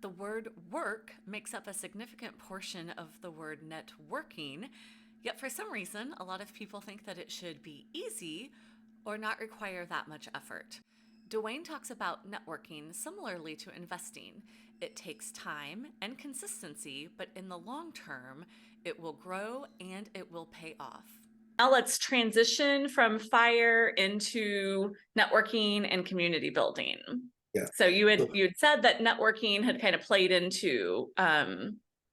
The word work makes up a significant portion of the word networking, yet for some reason, a lot of people think that it should be easy or not require that much effort. DeWayne talks about networking similarly to investing. It takes time and consistency, but in the long term, it will grow and it will pay off. Now let's transition from FIRE into networking and community building. Yeah. So you had said that networking had kind of played into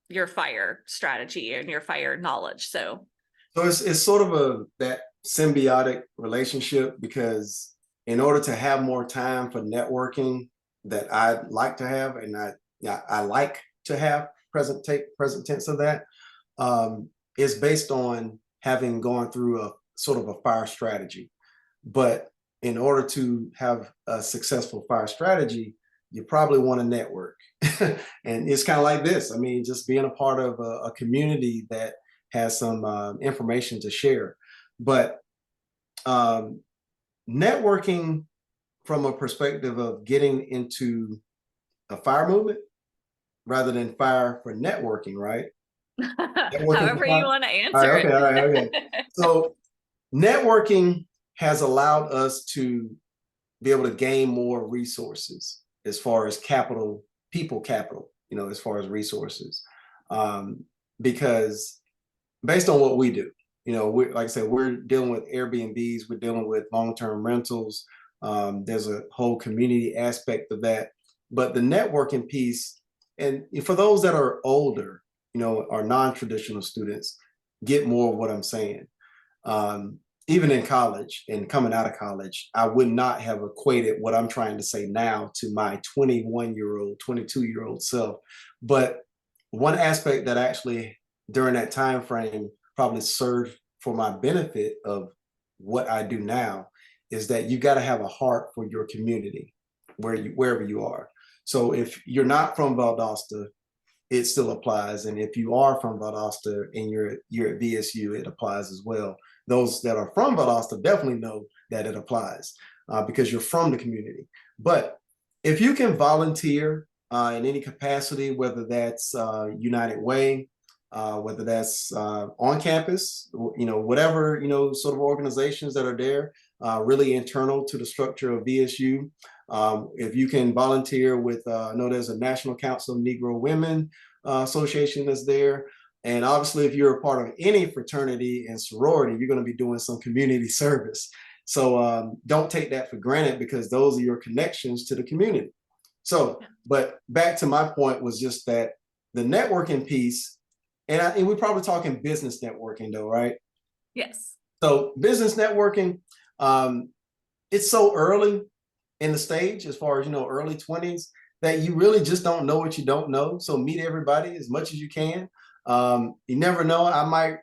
your FIRE strategy and your FIRE knowledge. So it's sort of that symbiotic relationship, because in order to have more time for networking that I like to have, and I like to have present tense of that, is based on having gone through a sort of a FIRE strategy. But in order to have a successful FIRE strategy, you probably want to network. And it's kind of like this. I mean, just being a part of a community that has some information to share. But networking from a perspective of getting into a FIRE movement rather than FIRE for networking, right? However you want to answer it. All right, okay. So networking has allowed us to be able to gain more resources as far as capital, people capital, as far as resources. Because based on what we do, like I said, we're dealing with Airbnbs, we're dealing with long-term rentals. There's a whole community aspect of that. But the networking piece, and for those that are older, are non-traditional students, get more of what I'm saying. Even in college and coming out of college, I would not have equated what I'm trying to say now to my 21-year-old, 22-year-old self. But one aspect that actually during that time frame probably served for my benefit of what I do now is that you got to have a heart for your community wherever you are. So if you're not from Valdosta, it still applies. And if you are from Valdosta and you're at VSU, it applies as well. Those that are from Valdosta definitely know that it applies because you're from the community. But if you can volunteer in any capacity, whether that's United Way, whether that's on campus, whatever, sort of organizations that are there, really internal to the structure of VSU. If you can volunteer with, I know there's a National Council of Negro Women Association that's there. And obviously, if you're a part of any fraternity and sorority, you're going to be doing some community service. So don't take that for granted, because those are your connections to the community. So, but back to my point was just that the networking piece, and we're probably talking business networking though, right? Yes. So business networking, it's so early in the stage as far as, early 20s, that you really just don't know what you don't know. So meet everybody as much as you can. You never know, I might,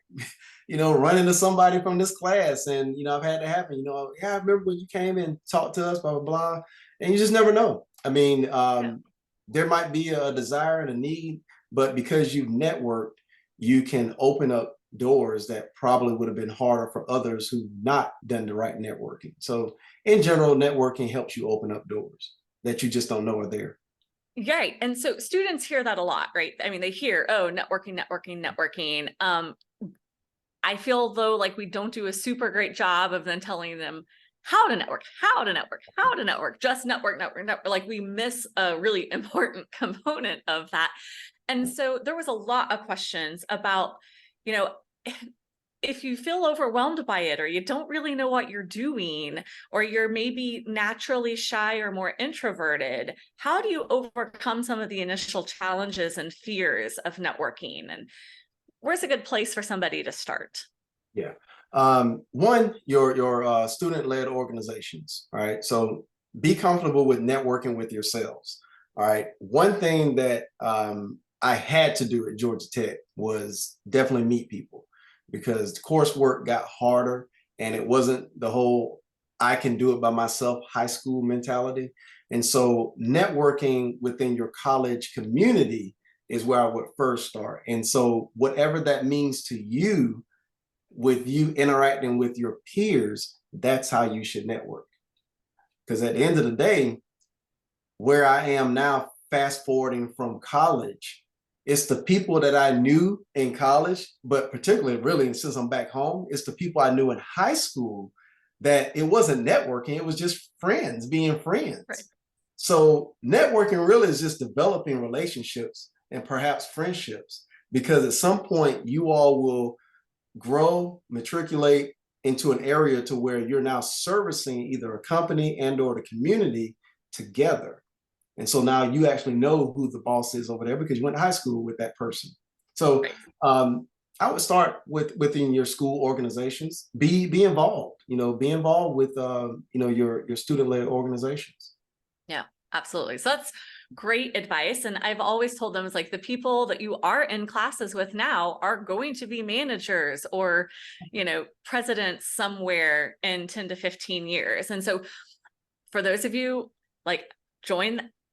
run into somebody from this class, and, I've had that happen, yeah, I remember when you came and talked to us, blah, blah, blah. And you just never know. I mean, there might be a desire and a need, but because you've networked, you can open up doors that probably would have been harder for others who've not done the right networking. So in general, networking helps you open up doors that you just don't know are there. Right. And so students hear that a lot, right? I mean, they hear, oh, networking. I feel though like we don't do a super great job of then telling them how to network, just network. Like we miss a really important component of that. And so there was a lot of questions about, if you feel overwhelmed by it, or you don't really know what you're doing, or you're maybe naturally shy or more introverted, how do you overcome some of the initial challenges and fears of networking? And where's a good place for somebody to start? Yeah. One, your student-led organizations, all right? So be comfortable with networking with yourselves, all right? One thing that I had to do at Georgia Tech was definitely meet people, because the coursework got harder, and it wasn't the whole I can do it by myself high school mentality. And so networking within your college community is where I would first start. And so whatever that means to you, with you interacting with your peers, that's how you should network. Because at the end of the day, where I am now fast forwarding from college, it's the people that I knew in college, but particularly really since I'm back home, it's the people I knew in high school that it wasn't networking, it was just friends being friends. Right. So networking really is just developing relationships and perhaps friendships, because at some point you all will grow, matriculate into an area to where you're now servicing either a company and or the community together. And so now you actually know who the boss is over there because you went to high school with that person. So I would start within your school organizations, be involved, be involved with, your student-led organizations. Yeah, absolutely. So that's great advice. And I've always told them, it's like the people that you are in classes with now are going to be managers or, presidents somewhere in 10 to 15 years. And so for those of you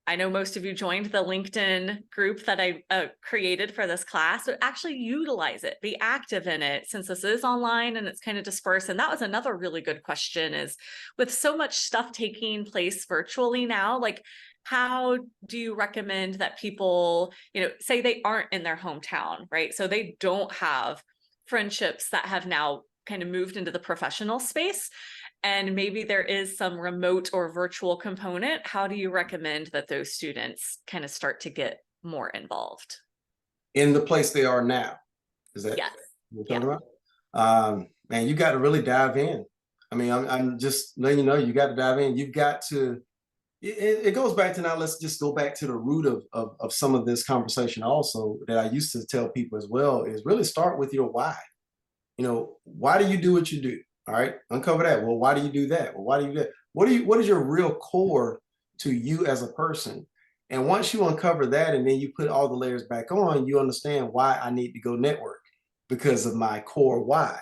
I know most of you joined the LinkedIn group that I created for this class, but actually utilize it, be active in it, since this is online and it's kind of dispersed. And that was another really good question, is with so much stuff taking place virtually now, like, how do you recommend that people, say they aren't in their hometown, right? So they don't have friendships that have now kind of moved into the professional space, and maybe there is some remote or virtual component. How do you recommend that those students kind of start to get more involved? In the place they are now. Is that yes. what you're talking about? Man, you got to really dive in. I mean, I'm just letting you know, you got to dive in. You've got to, it goes back to, now let's just go back to the root of some of this conversation also, that I used to tell people as well, is really start with your why. Why do you do what you do? All right, uncover that. Well, why do you do that? Well, why do you do that? What is your real core to you as a person? And once you uncover that, and then you put all the layers back on, you understand why I need to go network, because of my core why.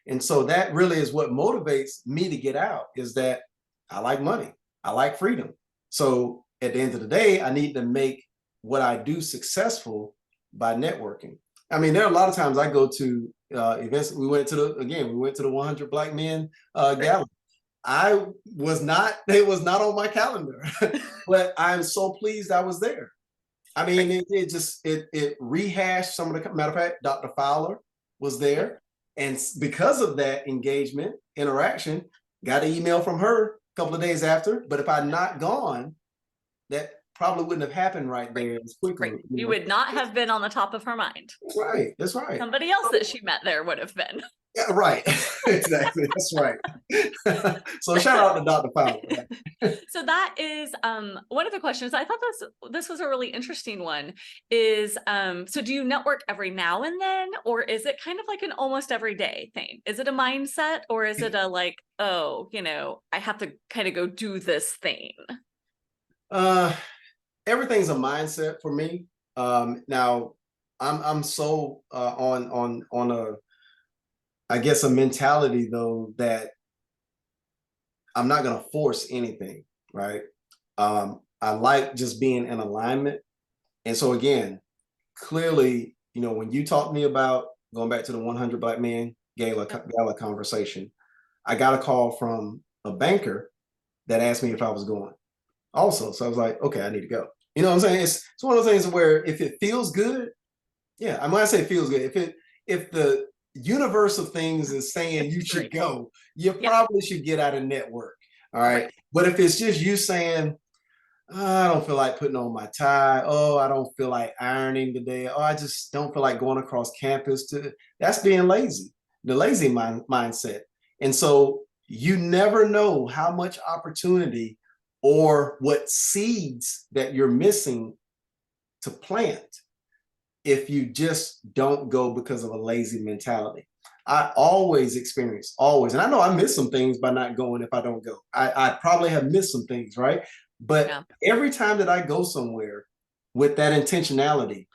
And so that really is what motivates me to get out, is that I like money. I like freedom. So at the end of the day, I need to make what I do successful by networking. I mean, there are a lot of times I go to events. We went to the 100 Black Men gala. It was not on my calendar, but I'm so pleased I was there. I mean, it rehashed some of the, matter of fact, Dr. Fowler was there. And because of that engagement, interaction, got an email from her a couple of days after. But if I'd not gone, that probably wouldn't have happened right there as quickly. Right. You would not have been on the top of her mind. That's right. That's right. Somebody else that she met there would have been. Yeah, right. Exactly. That's right. So shout out to Dr. Fowler. So that is one of the questions. I thought this was a really interesting one, is so do you network every now and then, or is it kind of like an almost everyday thing? Is it a mindset, or is it a like, oh, I have to kind of go do this thing? Everything's a mindset for me. Now I'm so on a, I guess, a mentality though, that I'm not going to force anything, right? I like just being in alignment. And so again, clearly, when you talk to me about going back to the 100 Black Men gala conversation, I got a call from a banker that asked me if I was going also. So I was like, okay, I need to go. You know what I'm saying? It's one of those things where if it feels good, yeah, I'm gonna say it feels good. If the universe of things is saying you should go, you probably should get out and network. All right. But if it's just you saying, oh, I don't feel like putting on my tie. Oh, I don't feel like ironing today. Oh, I just don't feel like going across campus that's being lazy, the lazy mindset. And so you never know how much opportunity or what seeds that you're missing to plant if you just don't go because of a lazy mentality. I always experience, and I know I miss some things by not going. If I don't go, I probably have missed some things, right? But every time that I go somewhere with that intentionality,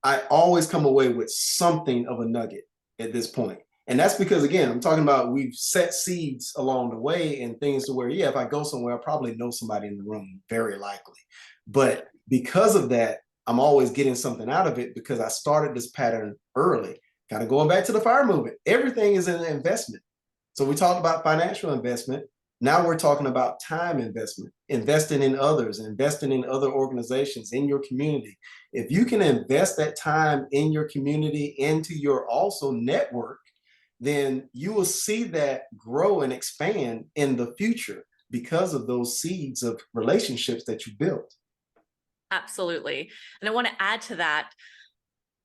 I always come away with something of a nugget at this point. And that's because, again, I'm talking about, we've set seeds along the way and things to where, if I go somewhere, I probably know somebody in the room, very likely. But because of that, I'm always getting something out of it because I started this pattern early. Kind of going back to the FIRE movement. Everything is an investment. So we talked about financial investment. Now we're talking about time investment, investing in others, investing in other organizations in your community. If you can invest that time in your community into your also network, then you will see that grow and expand in the future because of those seeds of relationships that you built. Absolutely. And I want to add to that,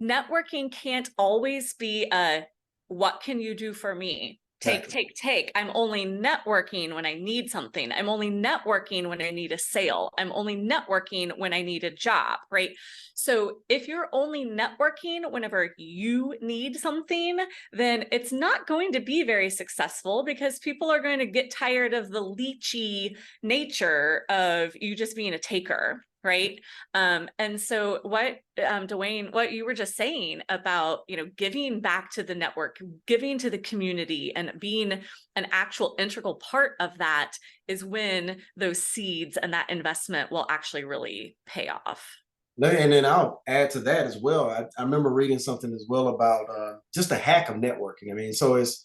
networking can't always be a, what can you do for me? Take. I'm only networking when I need something. I'm only networking when I need a sale. I'm only networking when I need a job, right? So if you're only networking whenever you need something, then it's not going to be very successful, because people are going to get tired of the leechy nature of you just being a taker. Right. And so what, DeWayne, what you were just saying about, giving back to the network, giving to the community, and being an actual integral part of that is when those seeds and that investment will actually really pay off. And then I'll add to that as well. I remember reading something as well about just the hack of networking. I mean, so it's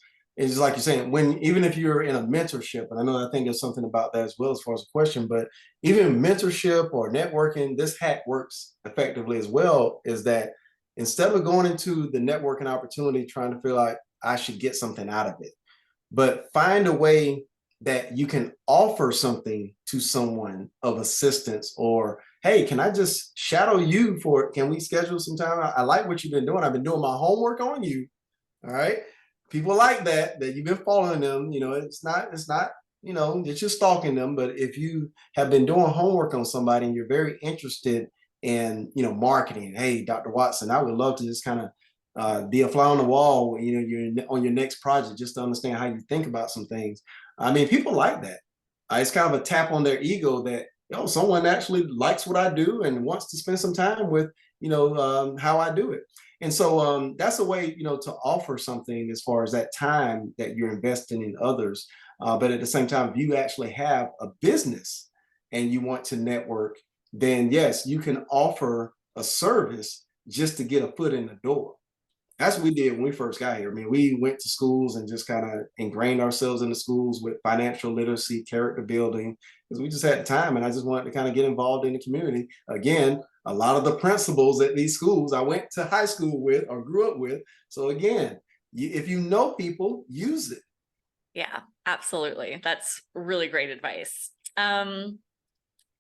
like you're saying, when even if you're in a mentorship, and I think there's something about that as well as far as a question, but even mentorship or networking, this hack works effectively as well. Is that instead of going into the networking opportunity trying to feel like I should get something out of it, but find a way that you can offer something to someone of assistance, or hey, can I just shadow you for, can we schedule some time? I like what you've been doing. I've been doing my homework on you. All right. People like that you've been following them. It's not, that you're stalking them, but if you have been doing homework on somebody and you're very interested in, marketing, hey, Dr. Watson, I would love to just kind of be a fly on the wall, you're on your next project, just to understand how you think about some things. I mean, people like that. It's kind of a tap on their ego that, someone actually likes what I do and wants to spend some time with, how I do it. And so that's a way, to offer something as far as that time that you're investing in others. But at the same time, if you actually have a business and you want to network, then yes, you can offer a service just to get a foot in the door. That's what we did when we first got here. I mean, we went to schools and just kind of ingrained ourselves in the schools with financial literacy, character building, because we just had time, and I just wanted to kind of get involved in the community. Again, a lot of the principals at these schools I went to high school with or grew up with. So again, if you know people, use it. Yeah, absolutely. That's really great advice.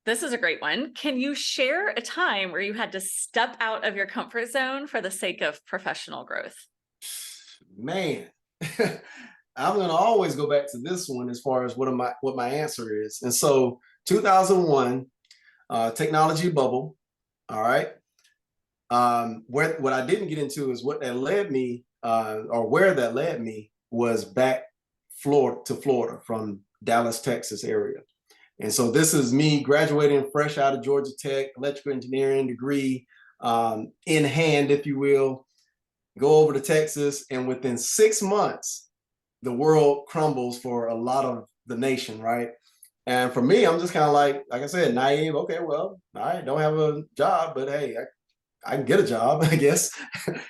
This is a great one. Can you share a time where you had to step out of your comfort zone for the sake of professional growth? Man, I'm gonna always go back to this one as far as what my answer is. And so 2001, technology bubble. All right. What I didn't get into is what that led me, or where that led me was back Florida from Dallas, Texas area. And so this is me graduating fresh out of Georgia Tech, electrical engineering degree in hand, if you will, go over to Texas. And within 6 months, the world crumbles for a lot of the nation, right? And for me, I'm just kind of like I said, naive. Okay, well, I don't have a job, but hey, I can get a job, I guess.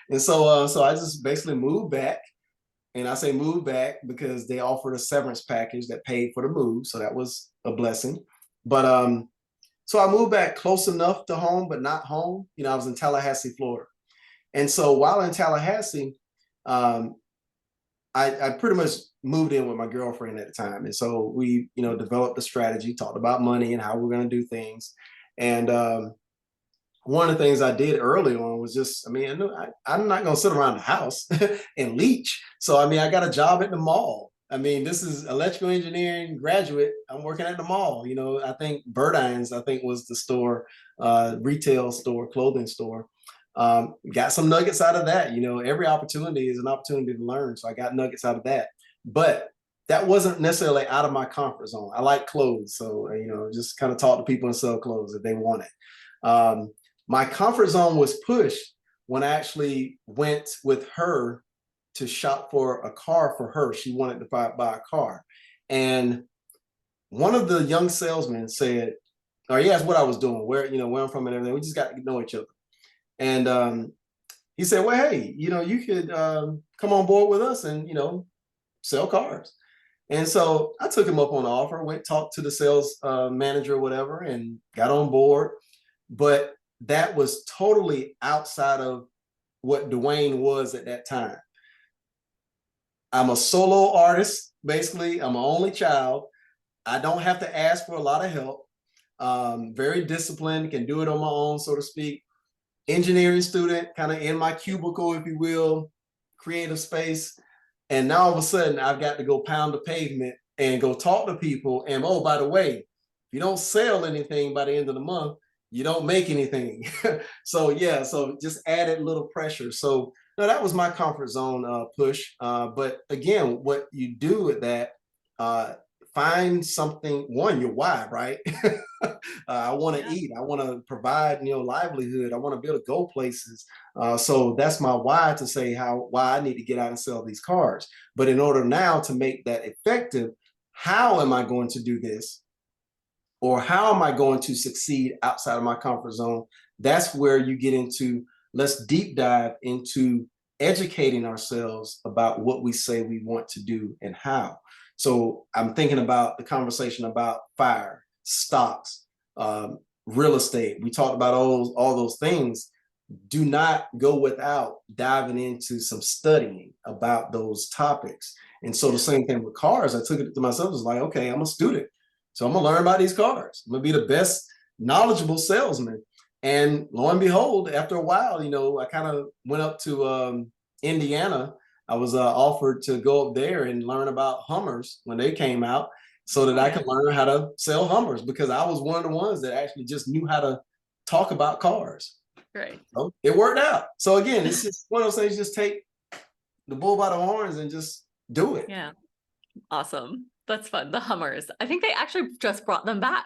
And so I just basically moved back. And I say move back because they offered a severance package that paid for the move. So that was a blessing. But so I moved back close enough to home, but not home. I was in Tallahassee, Florida. And so while in Tallahassee, I pretty much moved in with my girlfriend at the time. And so we, developed a strategy, talked about money and how we're going to do things. And one of the things I did early on was just, I'm not going to sit around the house and leech. So, I got a job at the mall. This is electrical engineering graduate. I'm working at the mall. I think Burdines, was the store, retail store, clothing store. Got some nuggets out of that. Every opportunity is an opportunity to learn. So I got nuggets out of that. But that wasn't necessarily out of my comfort zone. I like clothes. So, just kind of talk to people and sell clothes if they want it. My comfort zone was pushed when I actually went with her to shop for a car for her. She wanted to buy a car. And one of the young salesmen said, or he asked what I was doing, where I'm from and everything. We just got to know each other. And he said, well, hey, you could come on board with us and, sell cars. And so I took him up on the offer, went talked to the sales manager or whatever, and got on board. But that was totally outside of what DeWayne was at that time. I'm a solo artist, basically. I'm an only child. I don't have to ask for a lot of help. Very disciplined, can do it on my own, so to speak. Engineering student, kind of in my cubicle, if you will, creative space. And now all of a sudden, I've got to go pound the pavement and go talk to people. And oh, by the way, if you don't sell anything by the end of the month, you don't make anything. So yeah, so just added little pressure. So no, that was my comfort zone push. But again, what you do with that, uh, find something. One, your why, right? I want to eat. I want to provide, livelihood. I want to be able to go places. So that's my why, to say why I need to get out and sell these cars. But in order now to make that effective, how am I going to do this? Or how am I going to succeed outside of my comfort zone? That's where you get into, let's deep dive into educating ourselves about what we say we want to do and how. So I'm thinking about the conversation about fire, stocks, real estate. We talked about all those things. Do not go without diving into some studying about those topics. And so the same thing with cars, I took it to myself, was like, okay, I'm a student. So I'm gonna learn about these cars. I'm gonna be the best knowledgeable salesman. And lo and behold, after a while, I kind of went up to Indiana. I was offered to go up there and learn about Hummers when they came out, so that I could learn how to sell Hummers, because I was one of the ones that actually just knew how to talk about cars. Right. So it worked out. So again, it's just one of those things, just take the bull by the horns and just do it. Yeah. Awesome. That's fun. The Hummers. I think they actually just brought them back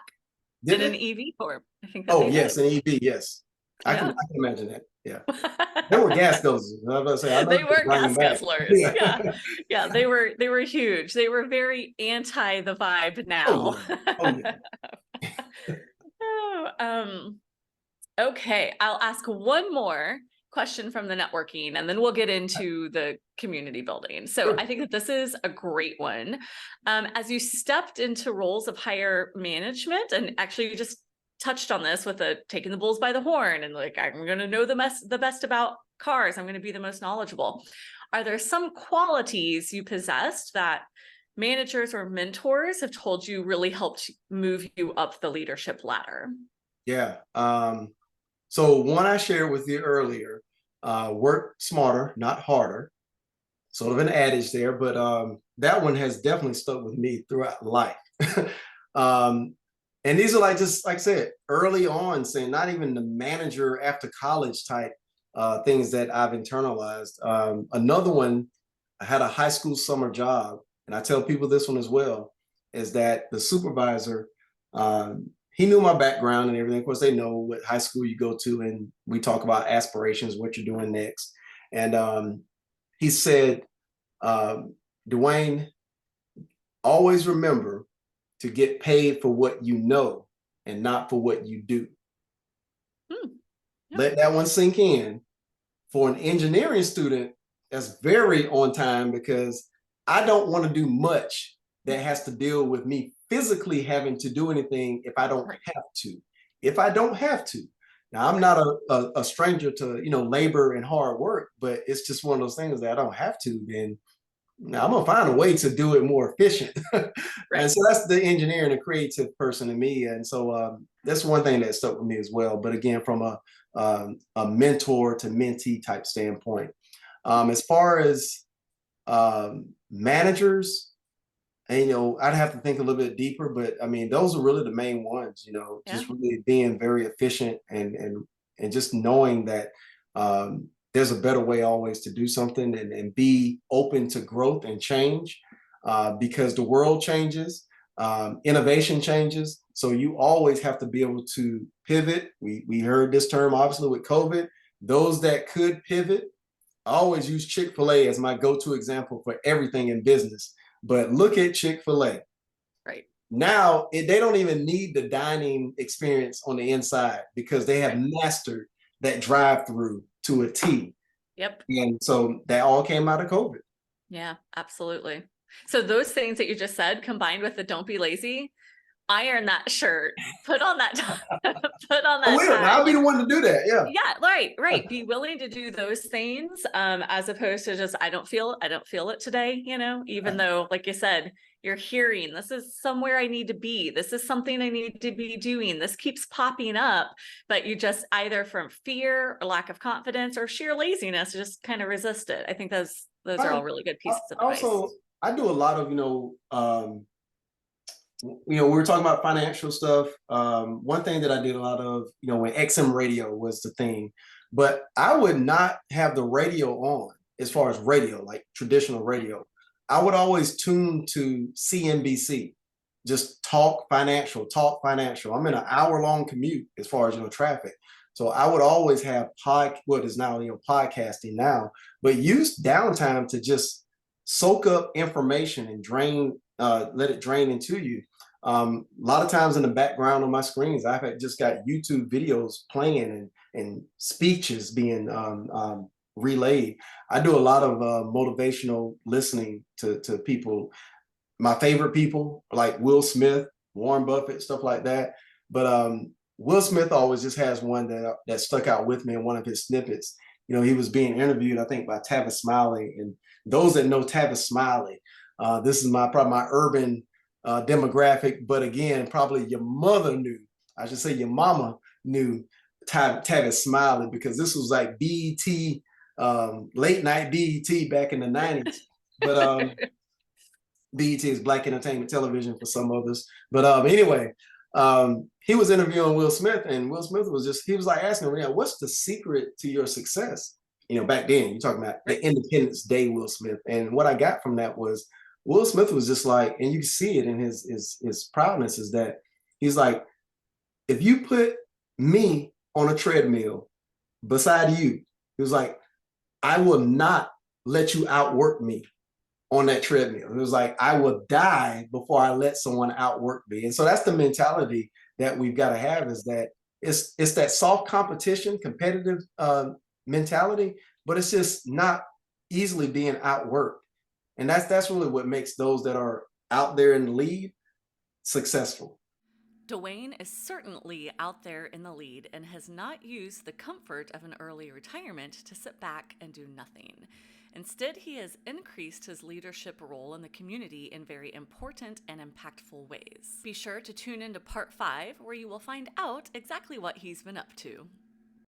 in an EV form. I think that Oh, yes, an EV, yes. I can imagine that. Yeah. They were gas guzzlers. I was about to say, I know they were gas guzzlers. Yeah. Yeah. They were huge. They were very anti the vibe now. Oh, yeah. Okay. I'll ask one more question from the networking, and then we'll get into the community building. So I think that this is a great one. As you stepped into roles of higher management, and actually you just touched on this with taking the bulls by the horn, and like, I'm going to know the best about cars. I'm going to be the most knowledgeable. Are there some qualities you possessed that managers or mentors have told you really helped move you up the leadership ladder? Yeah. So one I shared with you earlier, work smarter, not harder. Sort of an adage there, but that one has definitely stuck with me throughout life. And these are just like I said, early on, saying not even the manager after college type things that I've internalized. Another one, I had a high school summer job, and I tell people this one as well, is that the supervisor, he knew my background and everything. Of course, they know what high school you go to, and we talk about aspirations, what you're doing next. And he said, DeWayne, always remember to get paid for what you know and not for what you do. Let that one sink in. For an engineering student, that's very on time, because I don't want to do much that has to deal with me physically having to do anything if I don't have to. If I don't have to. Now, I'm not a stranger to, labor and hard work, but it's just one of those things that I don't have to, then now I'm gonna find a way to do it more efficient. And so that's the engineer and the creative person in me. And so that's one thing that stuck with me as well. But again, from a mentor to mentee type standpoint. As far as managers, and I'd have to think a little bit deeper, but I mean, those are really the main ones, just really being very efficient and just knowing that there's a better way always to do something, and be open to growth and change, because the world changes, innovation changes. So you always have to be able to pivot. We heard this term obviously with COVID. Those that could pivot, I always use Chick-fil-A as my go-to example for everything in business. But look at Chick-fil-A. Right. Now, they don't even need the dining experience on the inside, because they have mastered that drive-through to a T. Yep. And so that all came out of COVID. Yeah, absolutely. So those things that you just said, combined with the don't be lazy, iron that shirt, put on that, put on I that will. tag. I'll be the one to do that. Yeah. Yeah, right. Be willing to do those things, as opposed to just, I don't feel it today, even though, like you said, you're hearing, this is somewhere I need to be. This is something I need to be doing. This keeps popping up, but you just either from fear or lack of confidence or sheer laziness, just kind of resist it. I think those are all really good pieces of advice. Also, I do a lot of, we were talking about financial stuff. One thing that I did a lot of, when XM radio was the thing, but I would not have the radio on as far as radio, like traditional radio. I would always tune to CNBC, just talk financial, talk financial. I'm in an hour-long commute as far as, traffic. So I would always have what is now, podcasting now, but use downtime to just soak up information and let it drain into you. A lot of times in the background on my screens, I've just got YouTube videos playing and speeches being relayed. I do a lot of motivational listening to people, my favorite people like Will Smith, Warren Buffett, stuff like that. But Will Smith always just has one that stuck out with me in one of his snippets. He was being interviewed, I think, by Tavis Smiley. And those that know Tavis Smiley, this is probably my urban demographic, but again, probably your mother knew, I should say your mama knew Tavis Smiley, because this was like BET, late night BET back in the 90s. But BET is Black Entertainment Television for some others. But anyway, he was interviewing Will Smith, and Will Smith he was like asking him, what's the secret to your success? Back then, you're talking about the Independence Day Will Smith. And what I got from that was Will Smith was just like, and you can see it in his proudness, is that he's like, if you put me on a treadmill beside you, he was like, I will not let you outwork me on that treadmill. It was like, I will die before I let someone outwork me. And so that's the mentality that we've got to have, is that it's that soft competition, competitive mentality, but it's just not easily being outworked. And that's really what makes those that are out there in the lead successful. DeWayne is certainly out there in the lead and has not used the comfort of an early retirement to sit back and do nothing. Instead, he has increased his leadership role in the community in very important and impactful ways. Be sure to tune into part 5, where you will find out exactly what he's been up to.